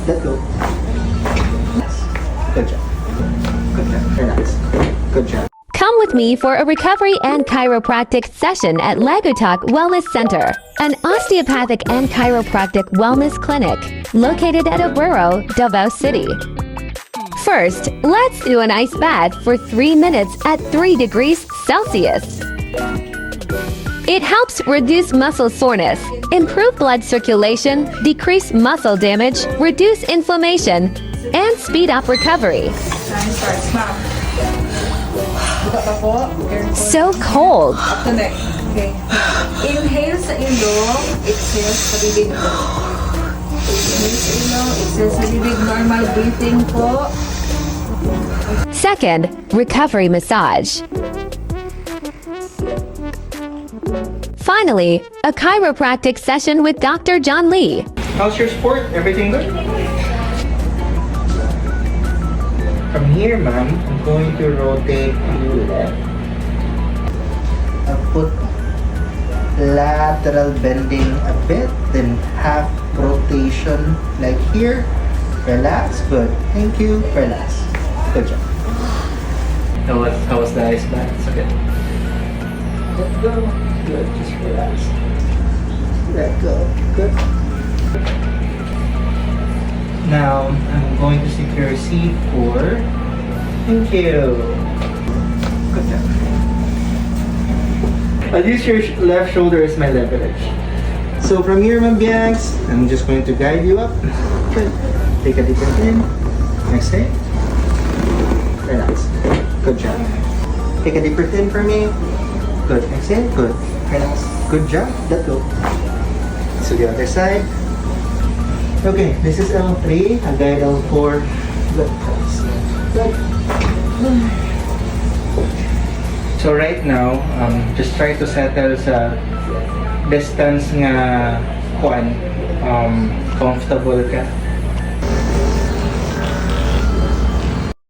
Let go. Good job. Good job. Relax. Good job. Come with me for a recovery and chiropractic session at Lagutok Wellness Center, an osteopathic and chiropractic wellness clinic located at Obrero, Davao City. First, let's do an ice bath for 3 minutes at 3 degrees Celsius. It helps reduce muscle soreness, improve blood circulation, decrease muscle damage, reduce inflammation, and speed up recovery. So cold. Up to neck. Okay. Inhale sa ilong, exhale sa bibig po. Inhale sa ilong, exhale sa bibig. Normal breathing po. Second, recovery massage. Finally, a chiropractic session with Dr. John Lee. How's your sport? Everything good? From here, ma'am, I'm going to rotate you left. I'll put lateral bending a bit, then half rotation like here. Relax. Good. Thank you. Relax. Good job. How was the ice bath? It's okay. Let go. Good. Just relax. Let go. Good. Now, I'm going to secure a seat for... Thank you. Good job. I'll use your left shoulder as my leverage. So from here, Mambiangs, I'm just going to guide you up. Good. Take a deep breath in. Exhale. Relax. Good job. Take a deep breath in for me. Good. Exhale. Good. Relax. Good job. Let go. So the other side. Okay, this is L3. I'll guide L4. Good. Good. So right now, just try to settle sa distance nga comfortable ka.